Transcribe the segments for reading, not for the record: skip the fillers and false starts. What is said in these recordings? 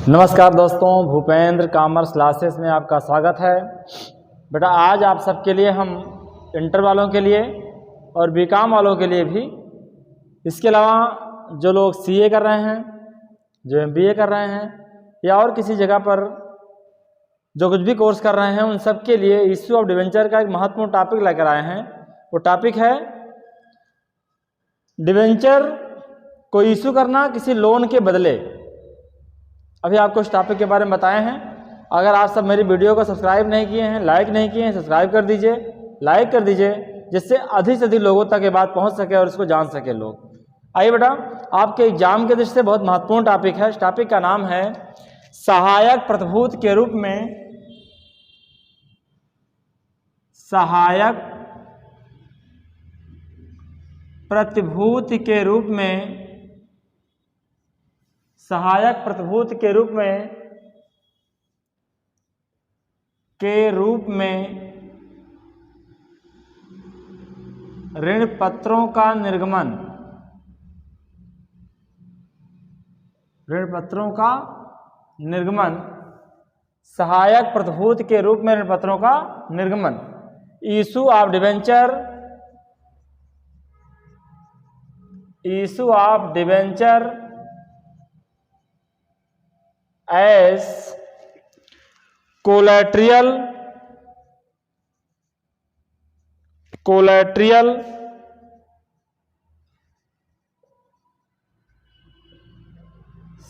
नमस्कार दोस्तों, Bhupendra commerce classes में आपका स्वागत है। बेटा आज आप सबके लिए हम इंटर वालों के लिए और बीकॉम वालों के लिए भी, इसके अलावा जो लोग सीए कर रहे हैं, जो एमबीए कर रहे हैं या और किसी जगह पर जो कुछ भी कोर्स कर रहे हैं, उन सब के लिए इश्यू ऑफ डिवेंचर का एक महत्वपूर्ण टॉपिक लेकर आए हैं। वो टॉपिक है डिवेंचर को इशू करना किसी लोन के बदले। अभी आपको इस टॉपिक के बारे में बताए हैं। अगर आप सब मेरी वीडियो को सब्सक्राइब नहीं किए हैं, लाइक नहीं किए हैं, सब्सक्राइब कर दीजिए, लाइक कर दीजिए, जिससे अधिक से अधिक लोगों तक ये बात पहुंच सके और इसको जान सके लोग। आइए बेटा, आपके एग्जाम के दृष्टि से बहुत महत्वपूर्ण टॉपिक है। इस टॉपिक का नाम है सहायक प्रतिभूति के रूप में, सहायक प्रतिभूति के रूप में, सहायक प्रतिभूति के रूप में ऋण पत्रों का निर्गमन, ऋण पत्रों का निर्गमन, सहायक प्रतिभूति के रूप में ऋण पत्रों का निर्गमन, issue of debenture, issue of debenture as collateral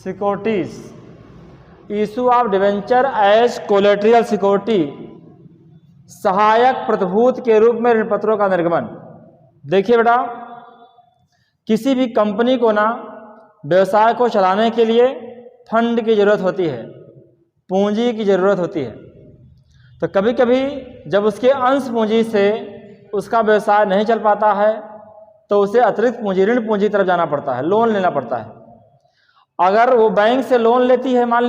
securities, issue of debenture as collateral security, सहायक प्रतिभूति के रूप में ऋण पत्रों का निर्गमन। देखिए बेटा, किसी भी कंपनी को ना व्यवसाय को चलाने के लिए फंड की ज़रूरत होती है, पूंजी की ज़रूरत होती है। तो कभी कभी जब उसके अंश पूंजी से उसका व्यवसाय नहीं चल पाता है तो उसे अतिरिक्त पूंजी, ऋण पूंजी की तरफ जाना पड़ता है, लोन लेना पड़ता है। अगर वो बैंक से लोन लेती है, मान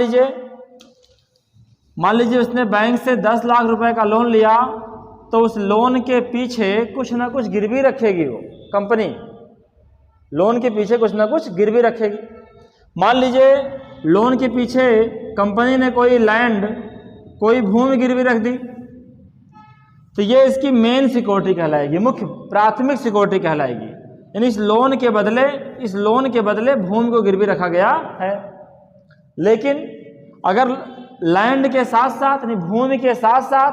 लीजिए उसने बैंक से 10 लाख रुपए का लोन लिया, तो उस लोन के पीछे कुछ ना कुछ गिरवी रखेगी। वो कंपनी लोन के पीछे कुछ ना कुछ गिरवी रखेगी। मान लीजिए लोन के पीछे कंपनी ने कोई लैंड, कोई भूमि गिरवी रख दी, तो ये इसकी मेन सिक्योरिटी कहलाएगी, मुख्य प्राथमिक सिक्योरिटी कहलाएगी। यानी इस लोन के बदले भूमि को गिरवी रखा गया है। लेकिन अगर लैंड के साथ साथ, यानी भूमि के साथ साथ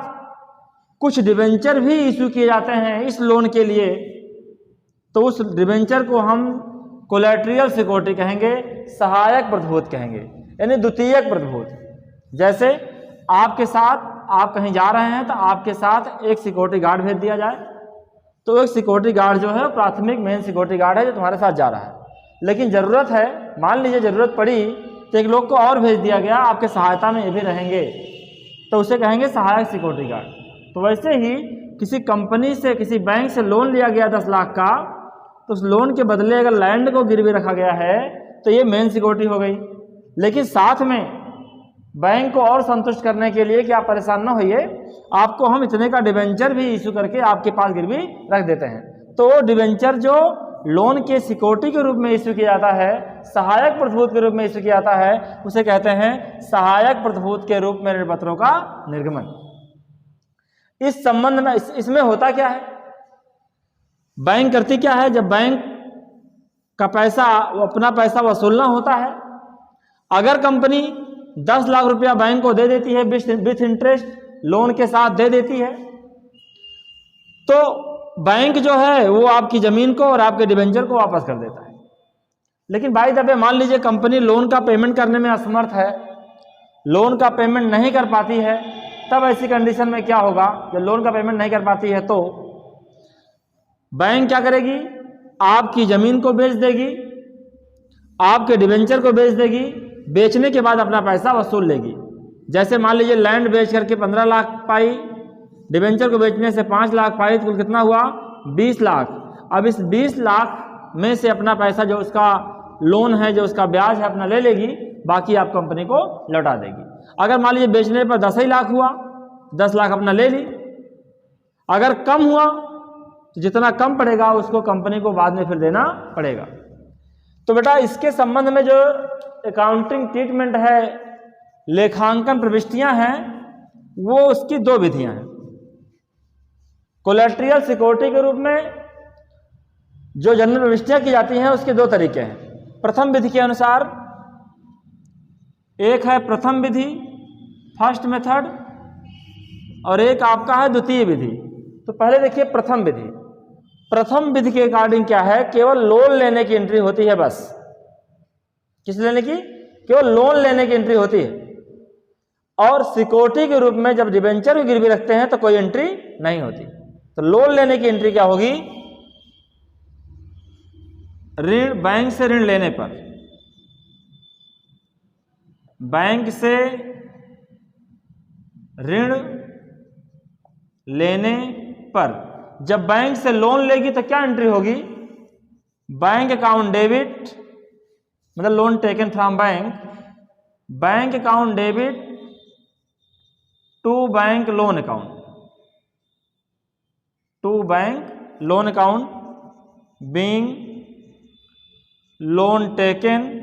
कुछ डिवेंचर भी इशू किए जाते हैं इस लोन के लिए, तो उस डिवेंचर को हम कोलैटरल सिक्योरिटी कहेंगे, सहायक प्रतिभूति कहेंगे, यानी द्वितीयक प्रतिभूति। जैसे आपके साथ, आप कहीं जा रहे हैं तो आपके साथ एक सिक्योरिटी गार्ड भेज दिया जाए, तो एक सिक्योरिटी गार्ड जो है प्राथमिक मेन सिक्योरिटी गार्ड है जो तुम्हारे साथ जा रहा है। लेकिन ज़रूरत है, मान लीजिए ज़रूरत पड़ी तो एक लोग को और भेज दिया गया, आपके सहायता में ये भी रहेंगे, तो उसे कहेंगे सहायक सिक्योरिटी गार्ड। तो वैसे ही किसी कंपनी से, किसी बैंक से लोन लिया गया 10 लाख का, तो उस लोन के बदले अगर लैंड को गिरवी रखा गया है तो ये मेन सिक्योरिटी हो गई। लेकिन साथ में बैंक को और संतुष्ट करने के लिए कि आप परेशान ना होइए, आपको हम इतने का डिवेंचर भी इशू करके आपके पास गिरवी रख देते हैं। तो वो डिवेंचर जो लोन के सिक्योरिटी के रूप में इशू किया जाता है, सहायक प्रतिभूति के रूप में इशू किया जाता है, उसे कहते हैं सहायक प्रतिभूति के रूप में ऋण पत्रों का निर्गमन। इस संबंध में इसमें होता क्या है, बैंक करती क्या है, जब बैंक का पैसा, अपना पैसा वसूलना होता है, अगर कंपनी 10 लाख रुपया बैंक को दे देती है विथ इंटरेस्ट, लोन के साथ दे देती है, तो बैंक जो है वो आपकी जमीन को और आपके डिवेंचर को वापस कर देता है। लेकिन बाय द वे मान लीजिए कंपनी लोन का पेमेंट करने में असमर्थ है, लोन का पेमेंट नहीं कर पाती है, तब ऐसी कंडीशन में क्या होगा, जब लोन का पेमेंट नहीं कर पाती है तो बैंक क्या करेगी, आपकी जमीन को बेच देगी, आपके डिवेंचर को बेच देगी, बेचने के बाद अपना पैसा वसूल लेगी। जैसे मान लीजिए लैंड बेच करके 15 लाख पाई, डिवेंचर को बेचने से 5 लाख पाई, तो कितना हुआ 20 लाख। अब इस 20 लाख में से अपना पैसा, जो उसका लोन है, जो उसका ब्याज है, अपना ले लेगी, बाकी आप कंपनी को लौटा देगी। अगर मान लीजिए बेचने पर 10 ही लाख हुआ, 10 लाख अपना ले ली। अगर कम हुआ तो जितना कम पड़ेगा उसको कंपनी को बाद में फिर देना पड़ेगा। तो बेटा इसके संबंध में जो अकाउंटिंग ट्रीटमेंट है लेखांकन प्रविष्टियां हैं वो उसकी दो विधियां हैं। कोलेट्रियल सिक्योरिटी के रूप में जो जनरल प्रविष्टियां की जाती हैं उसके दो तरीके हैं। प्रथम विधि के अनुसार एक है प्रथम विधि, फर्स्ट मेथड, और एक आपका है द्वितीय विधि। तो पहले देखिए प्रथम विधि। प्रथम विधि के अकॉर्डिंग क्या है, केवल लोन लेने की एंट्री होती है बस। किस लेने की? केवल लोन लेने की एंट्री होती है। और सिक्योरिटी के रूप में जब डिबेंचर को गिरवी रखते हैं तो कोई एंट्री नहीं होती। तो लोन लेने की एंट्री क्या होगी? ऋण, बैंक से ऋण लेने पर, बैंक से ऋण लेने पर जब बैंक से लोन लेगी तो क्या एंट्री होगी? बैंक अकाउंट डेबिट, मतलब loan taken from bank, bank account debit to bank loan account, to bank loan account being loan taken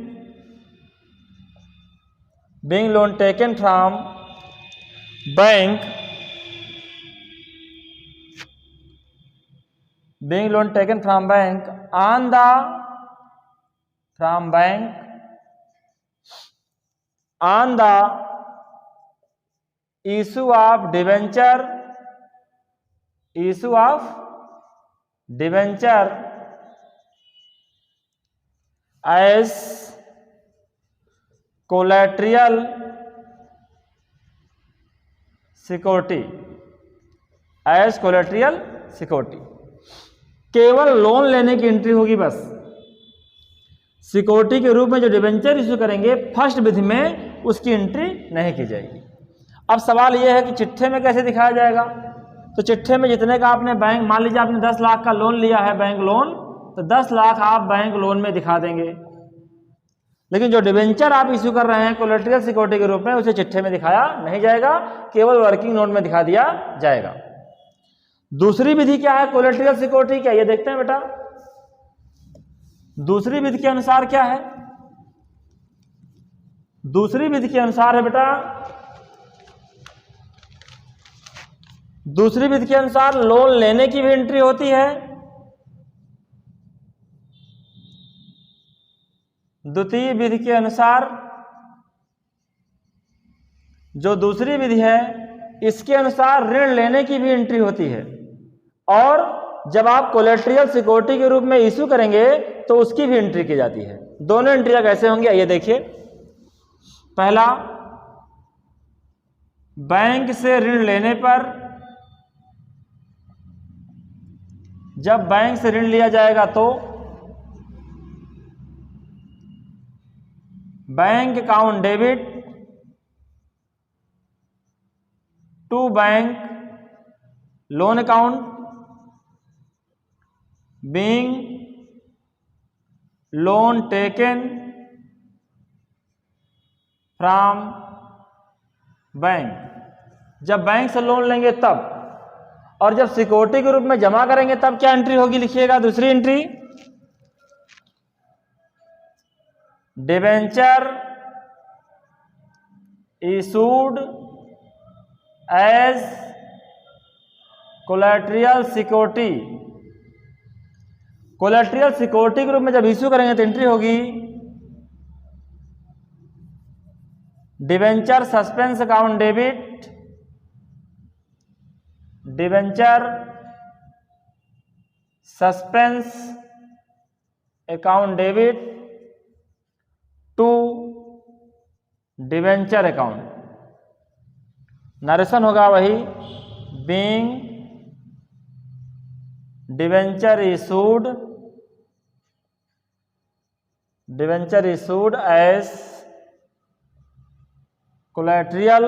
from bank, being loan taken from bank on the issue of debenture as collateral security, केवल loan लेने की entry होगी बस। Security के रूप में जो debenture issue करेंगे फर्स्ट विधि में उसकी एंट्री नहीं की जाएगी। अब सवाल यह है कि चिट्ठे में कैसे दिखाया जाएगा? तो चिट्ठे में जितने का आपने बैंक, मान लीजिए आपने 10 लाख का लोन लिया है बैंक लोन, तो 10 लाख आप बैंक लोन में दिखा देंगे। लेकिन जो डिबेंचर आप इश्यू कर रहे हैं कोलेटरल सिक्योरिटी के रूप में, उसे चिट्ठे में दिखाया नहीं जाएगा, केवल वर्किंग नोट में दिखा दिया जाएगा। दूसरी विधि क्या है कोलेटरल सिक्योरिटी? क्या ये देखते हैं बेटा। दूसरी विधि के अनुसार क्या है? दूसरी विधि के अनुसार है बेटा, दूसरी विधि के अनुसार लोन लेने की भी एंट्री होती है, द्वितीय विधि के अनुसार जो दूसरी विधि है इसके अनुसार ऋण लेने की भी एंट्री होती है। और जब आप कोलेटरल सिक्योरिटी के रूप में इश्यू करेंगे तो उसकी भी एंट्री की जाती है। दोनों एंट्रियां कैसे होंगी आइए देखिए। पहला, बैंक से ऋण लेने पर, जब बैंक से ऋण लिया जाएगा तो bank account debit to bank loan account being loan taken from bank. जब बैंक से लोन लेंगे तब, और जब सिक्योरिटी के रूप में जमा करेंगे तब क्या एंट्री होगी? लिखिएगा दूसरी entry, debenture issued as collateral security. Collateral security के रूप में जब इश्यू करेंगे तो एंट्री होगी debenture suspense account debit, debenture suspense account debit to debenture account. Narration होगा वही, being debenture issued as collateral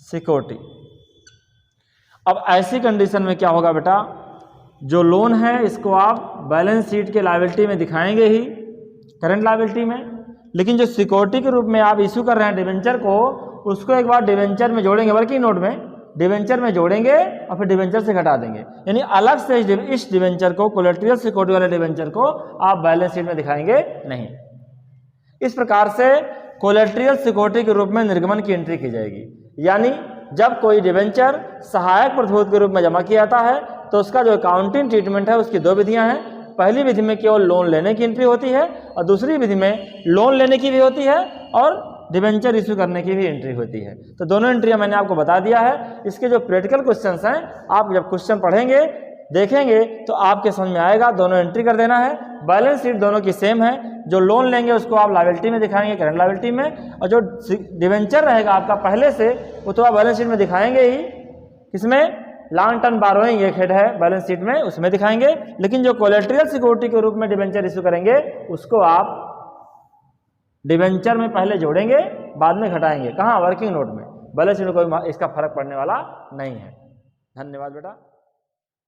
security. अब ऐसी कंडीशन में क्या होगा बेटा, जो लोन है इसको आप बैलेंस शीट के लायबिलिटी में दिखाएंगे ही, करंट लायबिलिटी में, लेकिन जो सिक्योरिटी के रूप में आप इश्यू कर रहे हैं डिबेंचर को, उसको एक बार डिबेंचर में जोड़ेंगे, वर्किंग नोट में डिबेंचर में जोड़ेंगे और फिर डिबेंचर से घटा देंगे। यानी अलग से इस डिबेंचर को, कोलेटरल सिक्योरिटी वाले डिबेंचर को आप बैलेंस शीट में दिखाएंगे नहीं। इस प्रकार से कोलेट्रियल सिक्योरिटी के रूप में निर्गमन की एंट्री की जाएगी। यानी जब कोई डिबेंचर सहायक प्रतिभूति के रूप में जमा किया जाता है तो उसका जो अकाउंटिंग ट्रीटमेंट है उसकी दो विधियां हैं। पहली विधि में केवल लोन लेने की एंट्री होती है और दूसरी विधि में लोन लेने की भी होती है और डिबेंचर इशू करने की भी एंट्री होती है। तो दोनों एंट्रियां मैंने आपको बता दिया है। इसके जो प्रैक्टिकल क्वेश्चंस हैं, आप जब क्वेश्चन पढ़ेंगे देखेंगे तो आपके समझ में आएगा। दोनों एंट्री कर देना है। बैलेंस शीट दोनों की सेम है। जो लोन लेंगे उसको आप लायबिलिटी में दिखाएंगे, करंट लायबिलिटी में, और जो डिबेंचर रहेगा आपका पहले से वो तो आप बैलेंस शीट में दिखाएंगे ही। किसमें? लॉन्ग टर्म बारोइंग एक हेड है बैलेंस शीट में, उसमें दिखाएंगे। लेकिन जो कोलेट्रियल सिक्योरिटी के रूप में डिबेंचर इशू करेंगे उसको आप डिबेंचर में पहले जोड़ेंगे, बाद में घटाएंगे। कहाँ? वर्किंग नोट में। बैलेंस शीट में कोई इसका फर्क पड़ने वाला नहीं है। धन्यवाद बेटा।